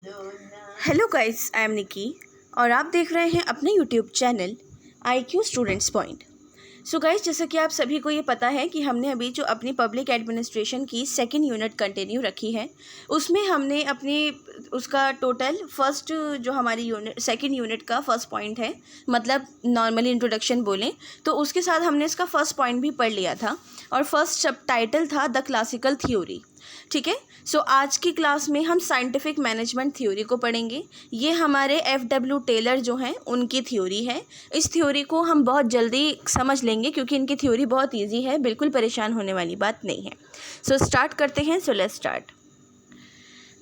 Hello guys, I am निकी और आप देख रहे हैं अपने YouTube channel IQ students point. So guys, जैसा कि आप सभी को ये पता है कि हमने अभी जो अपनी पब्लिक एडमिनिस्ट्रेशन की सेकंड यूनिट कंटिन्यू रखी है, उसमें हमने अपनी उसका टोटल फर्स्ट जो हमारी यूनिट सेकंड यूनिट का फर्स्ट पॉइंट है, मतलब नॉर्मली इंट्रोडक्शन बोलें तो उसके साथ हमने इसका फर्स्ट पॉइंट भी पढ़ लिया था और फर्स्ट सब टाइटल था द क्लासिकल थ्योरी। ठीक है। सो आज की क्लास में हम साइंटिफिक मैनेजमेंट थ्योरी को पढ़ेंगे। ये हमारे FW टेलर जो हैं उनकी थ्योरी है। इस थ्योरी को हम बहुत जल्दी समझ लेंगे क्योंकि इनकी थ्योरी बहुत इजी है, बिल्कुल परेशान होने वाली बात नहीं है। सो स्टार्ट करते हैं। So let's start.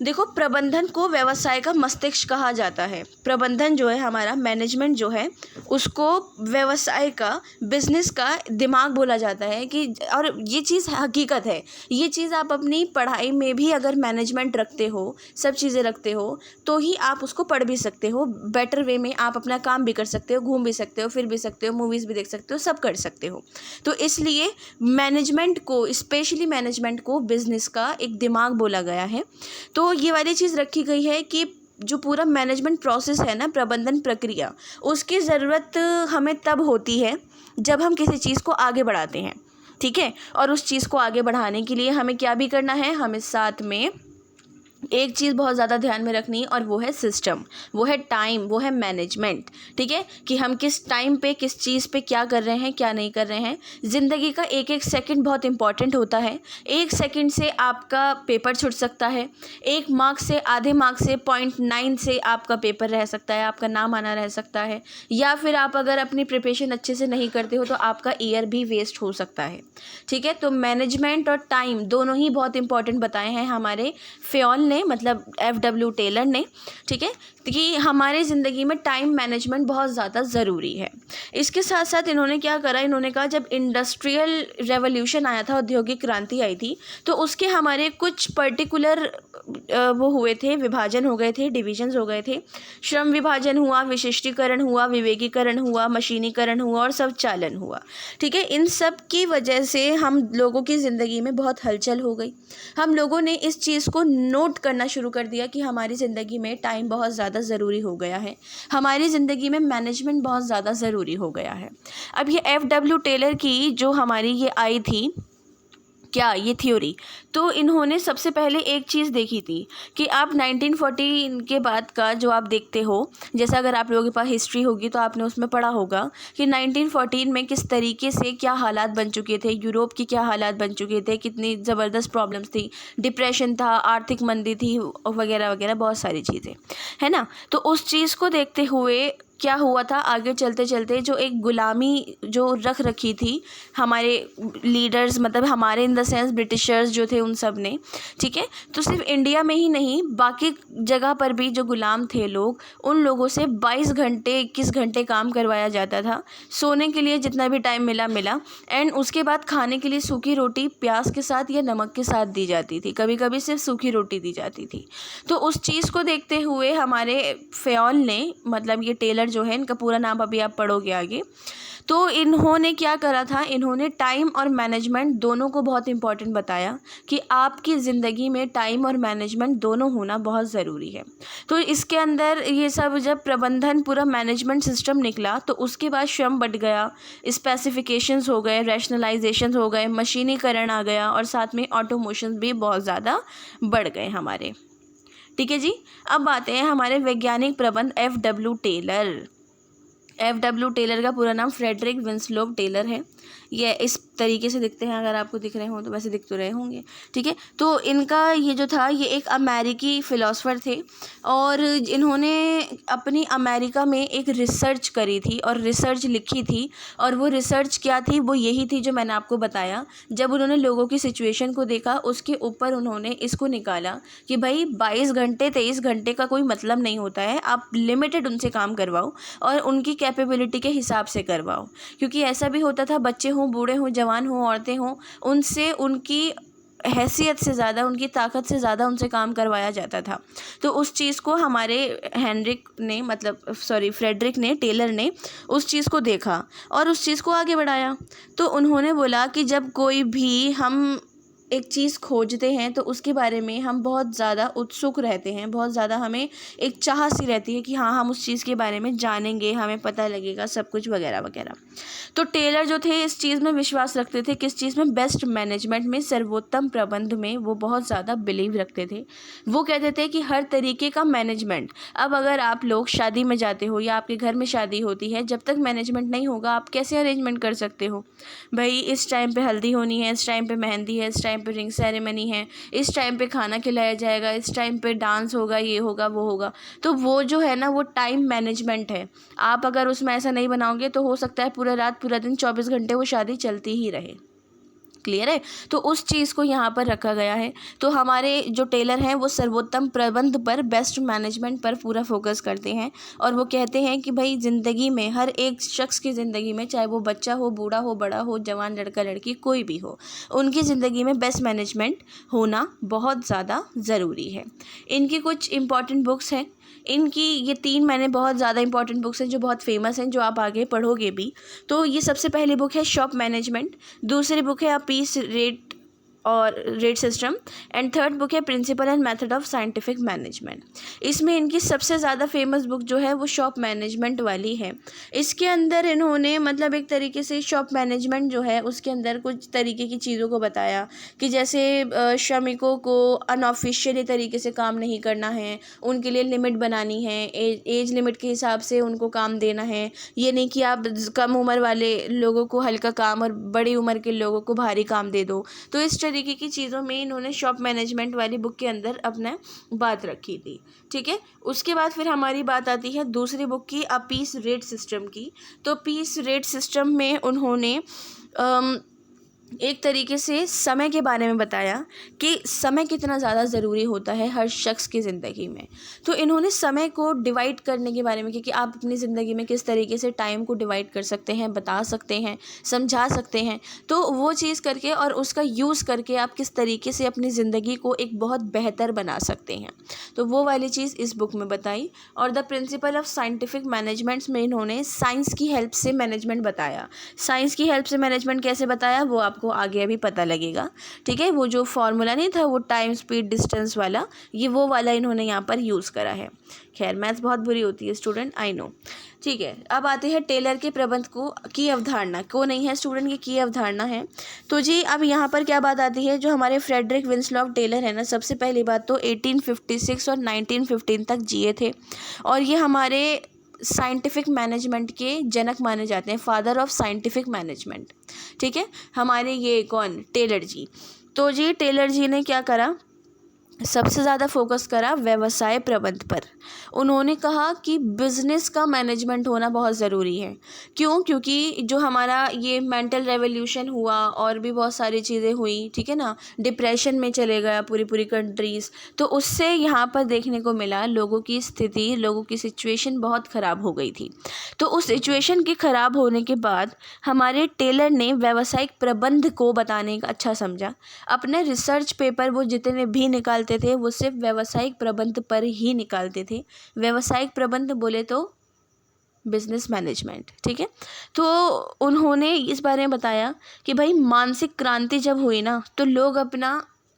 देखो, प्रबंधन को व्यवसाय का मस्तिष्क कहा जाता है। प्रबंधन जो है हमारा, मैनेजमेंट जो है, उसको व्यवसाय का, बिजनेस का दिमाग बोला जाता है कि, और ये चीज़ हकीकत है। ये चीज़ आप अपनी पढ़ाई में भी अगर मैनेजमेंट रखते हो, सब चीज़ें रखते हो, तो ही आप उसको पढ़ भी सकते हो। बेटर वे में आप अपना काम भी कर सकते हो, घूम भी सकते हो, फिर भी सकते हो, मूवीज़ भी देख सकते हो, सब कर सकते हो। तो इसलिए मैनेजमेंट को, स्पेशली मैनेजमेंट को बिजनेस का एक दिमाग बोला गया है। तो ये वाली चीज़ रखी गई है कि जो पूरा मैनेजमेंट प्रोसेस है ना, प्रबंधन प्रक्रिया, उसकी ज़रूरत हमें तब होती है जब हम किसी चीज़ को आगे बढ़ाते हैं। ठीक है। और उस चीज़ को आगे बढ़ाने के लिए हमें क्या भी करना है, हमें साथ में एक चीज़ बहुत ज़्यादा ध्यान में रखनी, और वो है सिस्टम, वो है टाइम, वो है मैनेजमेंट। ठीक है, कि हम किस टाइम पे किस चीज़ पे क्या कर रहे हैं, क्या नहीं कर रहे हैं। ज़िंदगी का एक एक सेकंड बहुत इंपॉर्टेंट होता है। एक सेकंड से आपका पेपर छूट सकता है, एक मार्क से, आधे मार्क से, 0.9 से आपका पेपर रह सकता है, आपका नाम आना रह सकता है, या फिर आप अगर अपनी प्रिपरेशन अच्छे से नहीं करते हो तो आपका ईयर भी वेस्ट हो सकता है। ठीक है। तो मैनेजमेंट और टाइम दोनों ही बहुत इंपॉर्टेंट बताए हैं हमारे फ्योल ने, मतलब FW टेलर ने। ठीक है, कि हमारे ज़िंदगी में टाइम मैनेजमेंट बहुत ज़्यादा ज़रूरी है। इसके साथ साथ इन्होंने क्या करा, इन्होंने कहा जब इंडस्ट्रियल रेवोल्यूशन आया था, औद्योगिक क्रांति आई थी, तो उसके हमारे कुछ पर्टिकुलर वो हुए थे, विभाजन हो गए थे, डिविजन्स हो गए थे। श्रम विभाजन हुआ, विशिष्टीकरण हुआ, विवेकीकरण हुआ, मशीनीकरण हुआ और स्वचालन हुआ। ठीक है। इन सब की वजह से हम लोगों की ज़िंदगी में बहुत हलचल हो गई। हम लोगों ने इस चीज़ को नोट करना शुरू कर दिया कि हमारी ज़िंदगी में टाइम बहुत ज़्यादा ज़रूरी हो गया है, हमारी ज़िंदगी में मैनेजमेंट बहुत ज़्यादा ज़रूरी हो गया है। अब ये FW टेलर की जो हमारी ये आई थी, क्या ये थ्योरी, तो इन्होंने सबसे पहले एक चीज़ देखी थी कि आप 1914 के बाद का जो आप देखते हो, जैसा अगर आप लोगों के पास हिस्ट्री होगी तो आपने उसमें पढ़ा होगा कि 1914 में किस तरीके से क्या हालात बन चुके थे, यूरोप की क्या हालात बन चुके थे, कितनी ज़बरदस्त प्रॉब्लम्स थी, डिप्रेशन था, आर्थिक मंदी थी, वगैरह वगैरह, बहुत सारी चीज़ें, है ना। तो उस चीज़ को देखते हुए क्या हुआ था, आगे चलते चलते जो एक गुलामी जो रख रखी थी हमारे लीडर्स, मतलब हमारे इन द सेंस ब्रिटिशर्स जो थे उन सब ने। ठीक है। तो सिर्फ इंडिया में ही नहीं, बाकी जगह पर भी जो गुलाम थे लोग, उन लोगों से 22 घंटे 21 घंटे काम करवाया जाता था। सोने के लिए जितना भी टाइम मिला मिला, एंड उसके बाद खाने के लिए सूखी रोटी प्याज के साथ या नमक के साथ दी जाती थी, कभी कभी सिर्फ सूखी रोटी दी जाती थी। तो उस चीज़ को देखते हुए हमारे फ्योल ने, मतलब ये टेलर जो है, इनका पूरा नाम अभी आप पढ़ोगे आगे, तो इन्होंने क्या करा था, इन्होंने टाइम और मैनेजमेंट दोनों को बहुत इंपॉर्टेंट बताया कि आपकी ज़िंदगी में टाइम और मैनेजमेंट दोनों होना बहुत ज़रूरी है। तो इसके अंदर ये सब, जब प्रबंधन पूरा मैनेजमेंट सिस्टम निकला, तो उसके बाद श्रम बढ़ गया, स्पेसिफिकेशंस हो गए, रैशनलाइजेशन हो गए, मशीनीकरण आ गया, और साथ में ऑटोमोशन भी बहुत ज़्यादा बढ़ गए हमारे। ठीक है जी। अब आते हैं हमारे वैज्ञानिक प्रबंध FW टेलर। FW टेलर का पूरा नाम फ्रेडरिक विंसलोव टेलर है। ये इस तरीके से दिखते हैं, अगर आपको दिख रहे हों तो, वैसे दिख तो रहे होंगे। ठीक है। तो इनका ये जो था, ये एक अमेरिकी फ़िलासफ़र थे, और इन्होंने अपनी अमेरिका में एक रिसर्च करी थी और रिसर्च लिखी थी। और वो रिसर्च क्या थी, वो यही थी जो मैंने आपको बताया। जब उन्होंने लोगों की सिचुएशन को देखा, उसके ऊपर उन्होंने इसको निकाला कि भाई 22 घंटे 23 घंटे का कोई मतलब नहीं होता है, आप लिमिटेड उनसे काम करवाओ और उनकी कैपेबिलिटी के हिसाब से करवाओ। क्योंकि ऐसा भी होता था, बच्चे हों, बूढ़े हों, जवान हों, औरतें हों, उनसे उनकी हैसियत से ज़्यादा, उनकी ताकत से ज़्यादा उनसे काम करवाया जाता था। तो उस चीज़ को हमारे हेनरिक ने, मतलब फ्रेडरिक ने, टेलर ने उस चीज़ को देखा और उस चीज़ को आगे बढ़ाया। तो उन्होंने बोला कि जब कोई भी हम एक चीज़ खोजते हैं तो उसके बारे में हम बहुत ज़्यादा उत्सुक रहते हैं, बहुत ज़्यादा हमें एक चाह सी रहती है कि हाँ हम उस चीज़ के बारे में जानेंगे, हमें पता लगेगा सब कुछ वगैरह वगैरह। तो टेलर जो थे इस चीज़ में विश्वास रखते थे, किस चीज़ में, बेस्ट मैनेजमेंट में, सर्वोत्तम प्रबंध में वो बहुत ज़्यादा बिलीव रखते थे। वो कहते थे कि हर तरीके का मैनेजमेंट, अब अगर आप लोग शादी में जाते हो या आपके घर में शादी होती है, जब तक मैनेजमेंट नहीं होगा आप कैसे अरेंजमेंट कर सकते हो। भाई इस टाइम पे हल्दी होनी है, इस टाइम पे मेहंदी है, इस टाइम पे रिंग सेरेमनी है, इस टाइम पे खाना खिलाया जाएगा, इस टाइम पे डांस होगा, ये होगा वो होगा। तो वो जो है ना वो टाइम मैनेजमेंट है। आप अगर उसमें ऐसा नहीं बनाओगे तो हो सकता है पूरा रात पूरा दिन 24 घंटे वो शादी चलती ही रहे। क्लियर है। तो उस चीज़ को यहाँ पर रखा गया है। तो हमारे जो टेलर हैं वो सर्वोत्तम प्रबंध पर, बेस्ट मैनेजमेंट पर पूरा फोकस करते हैं और वो कहते हैं कि भाई ज़िंदगी में, हर एक शख्स की ज़िंदगी में, चाहे वो बच्चा हो, बूढ़ा हो, बड़ा हो, जवान, लड़का लड़की, कोई भी हो, उनकी ज़िंदगी में बेस्ट मैनेजमेंट होना बहुत ज़्यादा ज़रूरी है। इनकी कुछ इंपॉर्टेंट बुक्स हैं। इनकी ये 3 मैंने बहुत ज़्यादा इंपॉर्टेंट बुक्स हैं जो बहुत फेमस हैं, जो आप आगे पढ़ोगे भी। तो ये सबसे पहली बुक है शॉप मैनेजमेंट, दूसरी बुक है अ पीस रेट और rate system, and third book है principle and method of scientific management. इसमें इनकी सबसे ज़्यादा फेमस बुक जो है वो शॉप मैनेजमेंट वाली है। इसके अंदर इन्होंने मतलब एक तरीके से शॉप मैनेजमेंट जो है उसके अंदर कुछ तरीके की चीज़ों को बताया कि जैसे श्रमिकों को अनऑफिशियली तरीके से काम नहीं करना है, उनके लिए लिमिट बनानी है, एज लिमिट के हिसाब से उनको काम देना है। ये नहीं कि आप कम उम्र वाले लोगों को हल्का काम और बड़ी उम्र के लोगों को भारी काम दे दो। तो इस तरीके की चीज़ों में इन्होंने शॉप मैनेजमेंट वाली बुक के अंदर अपना बात रखी थी। ठीक है। उसके बाद फिर हमारी बात आती है दूसरी बुक की, अ पीस रेट सिस्टम की। तो पीस रेट सिस्टम में उन्होंने एक तरीके से समय के बारे में बताया कि समय कितना ज़्यादा ज़रूरी होता है हर शख्स की ज़िंदगी में। तो इन्होंने समय को डिवाइड करने के बारे में कि आप अपनी ज़िंदगी में किस तरीके से टाइम को डिवाइड कर सकते हैं, बता सकते हैं, समझा सकते हैं। तो वो चीज़ करके और उसका यूज़ करके आप किस तरीके से अपनी ज़िंदगी को एक बहुत बेहतर बना सकते हैं, तो वो वाली चीज़ इस बुक में बताई। और the principle of scientific managements में इन्होंने साइंस की हेल्प से मैनेजमेंट बताया। साइंस की हेल्प से मैनेजमेंट कैसे बताया वो आपको आगे अभी पता लगेगा। ठीक है। वो जो फॉर्मूला नहीं था वो टाइम स्पीड डिस्टेंस वाला, ये वो वाला इन्होंने यहाँ पर यूज़ करा है। खैर मैथ्स बहुत बुरी होती है स्टूडेंट, आई नो। ठीक है। अब आते हैं टेलर के प्रबंध को की अवधारणा को, नहीं है स्टूडेंट की अवधारणा है। तो जी अब यहाँ पर क्या बात आती है, जो हमारे फ्रेडरिक विंसलॉफ टेलर है ना, सबसे पहली बात तो 1856 और 1915 तक जिए थे और ये हमारे साइंटिफिक मैनेजमेंट के जनक माने जाते हैं, फादर ऑफ साइंटिफिक मैनेजमेंट। ठीक है। हमारे ये कौन, टेलर जी। तो जी टेलर जी ने क्या करा, सबसे ज़्यादा फोकस करा व्यवसाय प्रबंध पर। उन्होंने कहा कि बिज़नेस का मैनेजमेंट होना बहुत ज़रूरी है। क्यों? क्योंकि जो हमारा ये मेंटल रेवोल्यूशन हुआ और भी बहुत सारी चीज़ें हुई, ठीक है ना, डिप्रेशन में चले गया पूरी कंट्रीज़, तो उससे यहाँ पर देखने को मिला लोगों की स्थिति, लोगों की सिचुएशन बहुत ख़राब हो गई थी। तो उस सिचुएशन के ख़राब होने के बाद हमारे टेलर ने व्यावसायिक प्रबंध को बताने का अच्छा समझा। अपने रिसर्च पेपर वो जितने भी निकालते थे वो सिर्फ व्यावसायिक प्रबंध पर ही निकालते थे। व्यावसायिक प्रबंध बोले तो बिजनेस मैनेजमेंट। ठीक है। तो उन्होंने इस बारे में बताया कि भाई मानसिक क्रांति जब हुई ना तो लोग अपना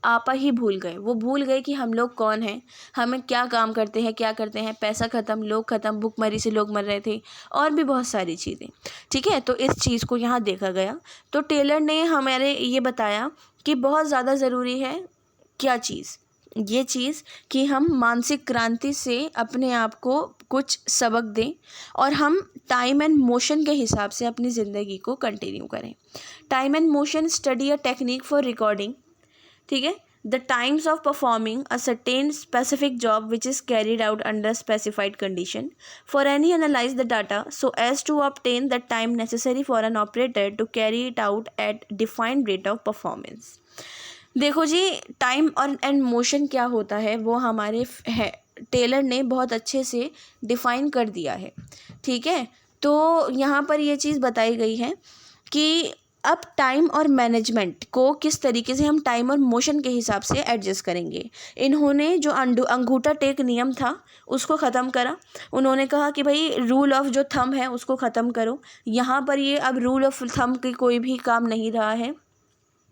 आपा ही भूल गए। वो भूल गए कि हम लोग कौन हैं, हमें क्या काम करते हैं, क्या करते हैं। पैसा ख़त्म, लोग ख़त्म, भूखमरी से लोग मर रहे थे और भी बहुत सारी चीज़ें। ठीक है। तो इस चीज़ को यहाँ देखा गया। तो टेलर ने हमारे ये बताया कि बहुत ज़्यादा ज़रूरी है क्या चीज़, ये चीज़ कि हम मानसिक क्रांति से अपने आप को कुछ सबक दें और हम टाइम एंड मोशन के हिसाब से अपनी ज़िंदगी को कंटिन्यू करें। Time and motion study a technique for recording. ठीक है। The times of performing a certain specific job which is carried out under specified condition for any analyse the data so as to obtain the time necessary for an operator to carry it out at defined rate of performance. देखो जी time और and motion क्या होता है वो हमारे Taylor ने बहुत अच्छे से डिफ़ाइन कर दिया है। ठीक है। तो यहाँ पर ये चीज़ बताई गई है कि अब टाइम और मैनेजमेंट को किस तरीके से हम टाइम और मोशन के हिसाब से एडजस्ट करेंगे। इन्होंने जो अंगूठा टेक नियम था उसको ख़त्म करा। उन्होंने कहा कि भाई रूल ऑफ जो थंब है उसको ख़त्म करो। यहाँ पर ये अब रूल ऑफ थंब की कोई भी काम नहीं रहा है।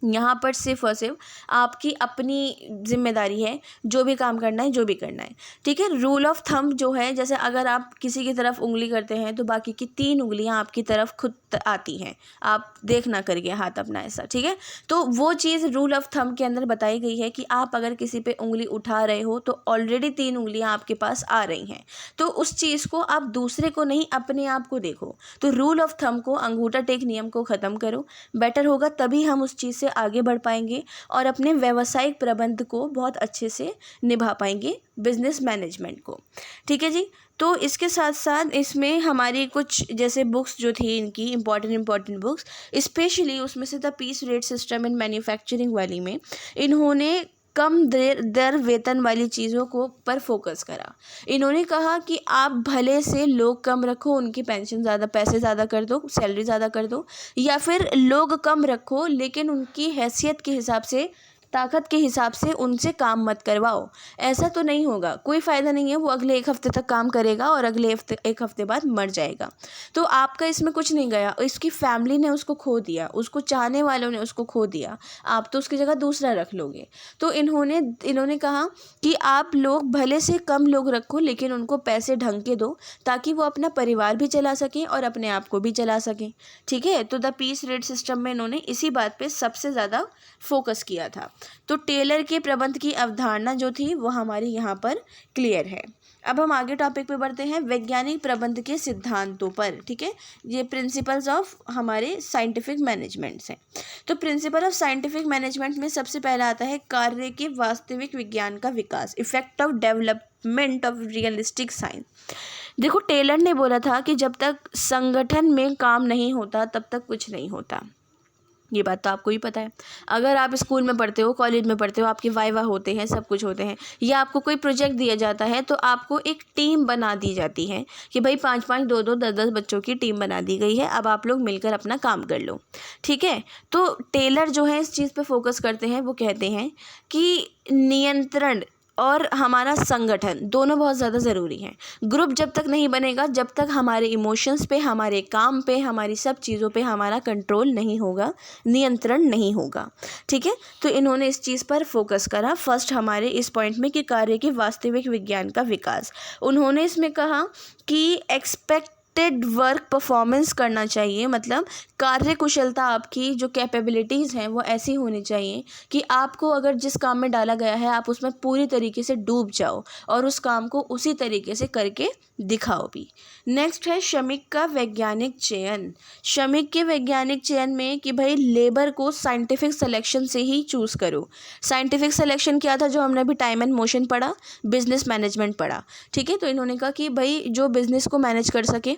यहाँ पर सिर्फ और सिर्फ आपकी अपनी जिम्मेदारी है, जो भी काम करना है, जो भी करना है, ठीक है। रूल ऑफ थंब जो है, जैसे अगर आप किसी की तरफ उंगली करते हैं तो बाकी की 3 उंगलियां आपकी तरफ खुद आती हैं, आप देखना करके हाथ अपना ऐसा, ठीक है। तो वो चीज़ रूल ऑफ थंब के अंदर बताई गई है कि आप अगर किसी पे उंगली उठा रहे हो तो ऑलरेडी 3 उंगलियां आपके पास आ रही हैं, तो उस चीज़ को आप दूसरे को नहीं, अपने आप को देखो। तो रूल ऑफ थंब को, अंगूठा टेक नियम को ख़त्म करो, बेटर होगा, तभी हम उस चीज़ से आगे बढ़ पाएंगे और अपने व्यावसायिक प्रबंध को बहुत अच्छे से निभा पाएंगे, बिजनेस मैनेजमेंट को, ठीक है जी। तो इसके साथ साथ इसमें हमारी कुछ जैसे बुक्स जो थी इनकी इम्पॉर्टेंट बुक्स, स्पेशली उसमें से the piece rate system in manufacturing वाली में इन्होंने कम दर वेतन वाली चीज़ों को पर फोकस करा। इन्होंने कहा कि आप भले से लोग कम रखो, उनकी पेंशन ज़्यादा, पैसे ज़्यादा कर दो, सैलरी ज़्यादा कर दो, या फिर लोग कम रखो लेकिन उनकी हैसियत के हिसाब से, ताकत के हिसाब से उनसे काम मत करवाओ। ऐसा तो नहीं होगा, कोई फ़ायदा नहीं है। वो अगले 1 हफ़्ते तक काम करेगा और अगले 1 हफ़्ते बाद मर जाएगा। तो आपका इसमें कुछ नहीं गया, इसकी फैमिली ने उसको खो दिया, उसको चाहने वालों ने उसको खो दिया, आप तो उसकी जगह दूसरा रख लोगे। तो इन्होंने कहा कि आप लोग भले से कम लोग रखो लेकिन उनको पैसे ढंग के दो, ताकि वो अपना परिवार भी चला सकें और अपने आप को भी चला सकें, ठीक है। तो द पीस रेट सिस्टम में इन्होंने इसी बात पे सबसे ज़्यादा फोकस किया था। तो टेलर के प्रबंध की अवधारणा जो थी वो हमारी यहाँ पर क्लियर है। अब हम आगे टॉपिक पे बढ़ते हैं, वैज्ञानिक प्रबंध के सिद्धांतों पर, ठीक है। ये प्रिंसिपल्स ऑफ हमारे साइंटिफिक मैनेजमेंट से। तो प्रिंसिपल ऑफ साइंटिफिक मैनेजमेंट में सबसे पहला आता है कार्य के वास्तविक विज्ञान का विकास, effect of development of realistic science. देखो, टेलर ने बोला था कि जब तक संगठन में काम नहीं होता तब तक कुछ नहीं होता। ये बात तो आपको ही पता है। अगर आप स्कूल में पढ़ते हो, कॉलेज में पढ़ते हो, आपके वाइवा होते हैं, सब कुछ होते हैं, या आपको कोई प्रोजेक्ट दिया जाता है तो आपको एक टीम बना दी जाती है कि भाई 5-5, 2-2, 10-10 बच्चों की टीम बना दी गई है, अब आप लोग मिलकर अपना काम कर लो, ठीक है। तो टेलर जो है इस चीज़ पे फोकस करते हैं, वो कहते हैं कि नियंत्रण और हमारा संगठन दोनों बहुत ज़्यादा ज़रूरी हैं। ग्रुप जब तक नहीं बनेगा, जब तक हमारे इमोशंस पे, हमारे काम पे, हमारी सब चीज़ों पे हमारा कंट्रोल नहीं होगा, नियंत्रण नहीं होगा, ठीक है। तो इन्होंने इस चीज़ पर फोकस करा फर्स्ट हमारे इस पॉइंट में कि कार्य के वास्तविक विज्ञान का विकास। उन्होंने इसमें कहा कि एक्सपेक्टेड वर्क परफॉर्मेंस करना चाहिए, मतलब कार्य कुशलता आपकी जो कैपेबिलिटीज़ हैं वो ऐसी होनी चाहिए कि आपको अगर जिस काम में डाला गया है आप उसमें पूरी तरीके से डूब जाओ और उस काम को उसी तरीके से करके दिखाओ भी। नेक्स्ट है श्रमिक का वैज्ञानिक चयन। श्रमिक के वैज्ञानिक चयन में कि भाई लेबर को साइंटिफिक सिलेक्शन से ही चूज़ करो। साइंटिफिक सिलेक्शन क्या था, जो हमने अभी टाइम एंड मोशन पढ़ा, बिजनेस मैनेजमेंट पढ़ा, ठीक है। तो इन्होंने कहा कि भाई जो बिजनेस को मैनेज कर सके,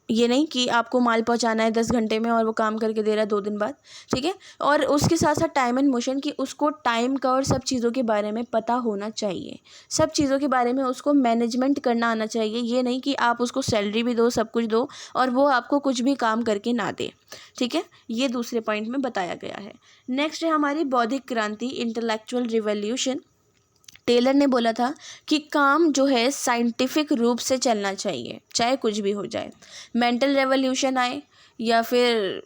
ये नहीं कि आपको माल पहुंचाना है 10 घंटे में और वो काम करके दे रहा है 2 दिन बाद, ठीक है। और उसके साथ साथ टाइम एंड मोशन की उसको टाइम का और सब चीज़ों के बारे में पता होना चाहिए, सब चीज़ों के बारे में उसको मैनेजमेंट करना आना चाहिए। ये नहीं कि आप उसको सैलरी भी दो, सब कुछ दो और वो आपको कुछ भी काम करके ना दे, ठीक है। ये दूसरे पॉइंट में बताया गया है। नेक्स्ट है हमारी बौद्धिक क्रांति, इंटेलेक्चुअल रिवॉल्यूशन। टेलर ने बोला था कि काम जो है साइंटिफिक रूप से चलना चाहिए, चाहे कुछ भी हो जाए, मेंटल रेवोल्यूशन आए या फिर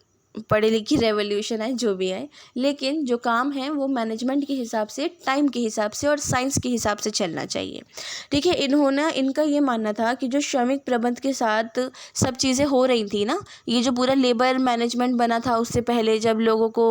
पढ़ी लिखी रेवोल्यूशन आए, जो भी आए, लेकिन जो काम है वो मैनेजमेंट के हिसाब से, टाइम के हिसाब से और साइंस के हिसाब से चलना चाहिए, ठीक है। इनका ये मानना था कि जो श्रमिक प्रबंध के साथ सब चीज़ें हो रही थी ना, ये जो पूरा लेबर मैनेजमेंट बना था उससे पहले जब लोगों को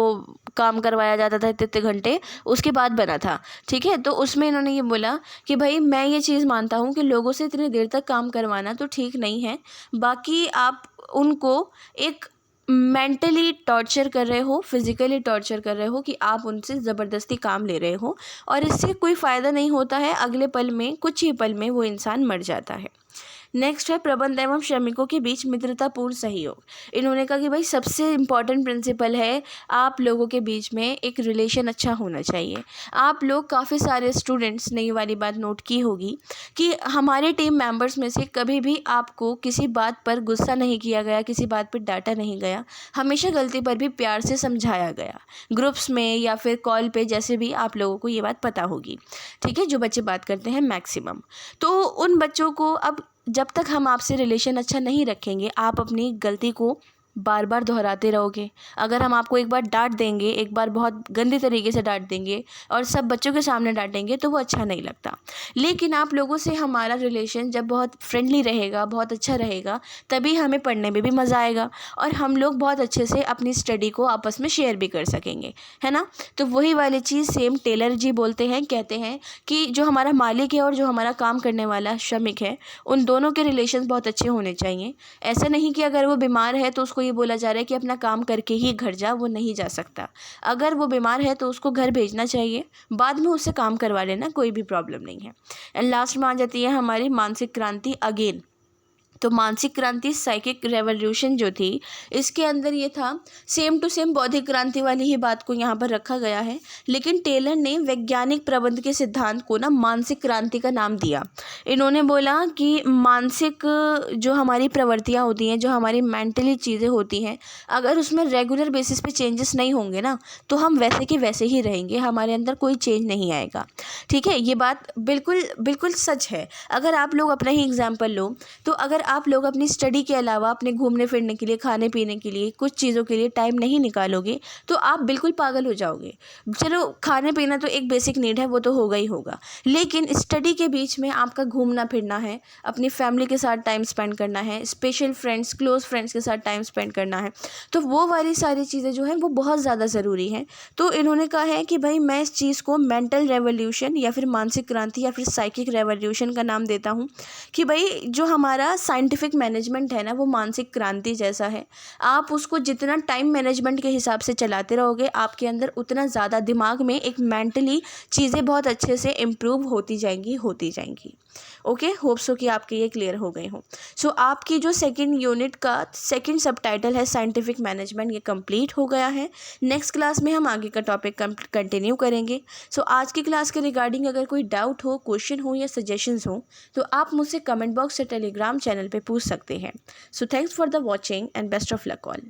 काम करवाया जाता था इतने घंटे, उसके बाद बना था, ठीक है। तो उसमें इन्होंने ये बोला कि भाई मैं ये चीज़ मानता हूँ कि लोगों से इतनी देर तक काम करवाना तो ठीक नहीं है, बाकी आप उनको एक मेंटली टॉर्चर कर रहे हो, फिजिकली टॉर्चर कर रहे हो कि आप उनसे ज़बरदस्ती काम ले रहे हो और इससे कोई फ़ायदा नहीं होता है, अगले पल में, कुछ ही पल में वो इंसान मर जाता है। नेक्स्ट है प्रबंध एवं श्रमिकों के बीच मित्रतापूर्ण सहयोग। इन्होंने कहा कि भाई सबसे इम्पॉर्टेंट प्रिंसिपल है आप लोगों के बीच में एक रिलेशन अच्छा होना चाहिए। आप लोग काफ़ी सारे स्टूडेंट्स ने ये वाली बात नोट की होगी कि हमारे टीम मेंबर्स में से कभी भी आपको किसी बात पर गुस्सा नहीं किया गया, किसी बात पर डांटा नहीं गया, हमेशा गलती पर भी प्यार से समझाया गया, ग्रुप्स में या फिर कॉल पे, जैसे भी आप लोगों को ये बात पता होगी, ठीक है, जो बच्चे बात करते हैं मैक्सिमम। तो उन बच्चों को, अब जब तक हम आपसे रिलेशन अच्छा नहीं रखेंगे, आप अपनी गलती को बार बार दोहराते रहोगे। अगर हम आपको एक बार डांट देंगे, एक बार बहुत गंदे तरीके से डांट देंगे और सब बच्चों के सामने डांटेंगे तो वो अच्छा नहीं लगता। लेकिन आप लोगों से हमारा रिलेशन जब बहुत फ्रेंडली रहेगा, बहुत अच्छा रहेगा, तभी हमें पढ़ने में भी मज़ा आएगा और हम लोग बहुत अच्छे से अपनी स्टडी को आपस में शेयर भी कर सकेंगे, है ना। तो वही वाली चीज़ सेम टेलर जी बोलते हैं, कहते हैं कि जो हमारा मालिक है और जो हमारा काम करने वाला श्रमिक है, उन दोनों के रिलेशन बहुत अच्छे होने चाहिए। ऐसा नहीं कि अगर वो बीमार है तो उसको ये बोला जा रहा है कि अपना काम करके ही घर जा, वो नहीं जा सकता। अगर वो बीमार है तो उसको घर भेजना चाहिए, बाद में उससे काम करवा लेना, कोई भी प्रॉब्लम नहीं है। एंड लास्ट में आ जाती है हमारी मानसिक क्रांति अगेन। तो मानसिक क्रांति, साइकिक रेवोल्यूशन जो थी, इसके अंदर ये था सेम टू सेम बौद्धिक क्रांति वाली ही बात को यहाँ पर रखा गया है, लेकिन टेलर ने वैज्ञानिक प्रबंध के सिद्धांत को ना मानसिक क्रांति का नाम दिया। इन्होंने बोला कि मानसिक जो हमारी प्रवृत्तियाँ होती हैं, जो हमारी मेंटली चीज़ें होती हैं, अगर उसमें रेगुलर बेसिस पे चेंजेस नहीं होंगे ना तो हम वैसे के वैसे ही रहेंगे, हमारे अंदर कोई चेंज नहीं आएगा। ठीक है, ये बात बिल्कुल बिल्कुल सच है। अगर आप लोग अपना ही एग्जाम्पल लो तो अगर आप लोग अपनी स्टडी के अलावा अपने घूमने फिरने के लिए, खाने पीने के लिए, कुछ चीज़ों के लिए टाइम नहीं निकालोगे तो आप बिल्कुल पागल हो जाओगे। चलो खाने पीना तो एक बेसिक नीड है, वो तो होगा ही होगा, लेकिन स्टडी के बीच में आपका घूमना फिरना है, अपनी फैमिली के साथ टाइम स्पेंड करना है, स्पेशल फ्रेंड्स, क्लोज फ्रेंड्स के साथ टाइम स्पेंड करना है, तो वो वाली सारी चीज़ें जो हैं वो बहुत ज़्यादा ज़रूरी हैं। तो इन्होंने कहा है कि भाई मैं इस चीज़ को मेंटल रेवोल्यूशन या फिर मानसिक क्रांति या फिर साइकिक रेवोल्यूशन का नाम देता हूँ कि भाई जो हमारा साइंटिफिक मैनेजमेंट है ना, वो मानसिक क्रांति जैसा है। आप उसको जितना टाइम मैनेजमेंट के हिसाब से चलाते रहोगे, आपके अंदर उतना ज़्यादा दिमाग में एक मेंटली चीज़ें बहुत अच्छे से इम्प्रूव होती जाएंगी। ओके, होप सो कि आपके ये क्लियर हो गए हो। सो आपकी जो सेकंड यूनिट का सेकंड सबटाइटल है साइंटिफिक मैनेजमेंट, ये कंप्लीट हो गया है। नेक्स्ट क्लास में हम आगे का टॉपिक कंटिन्यू करेंगे। सो आज की क्लास के रिगार्डिंग अगर कोई डाउट हो, क्वेश्चन हो या सजेशंस हो तो आप मुझसे कमेंट बॉक्स या टेलीग्राम चैनल पे पूछ सकते हैं। So thanks for the watching and best of luck all.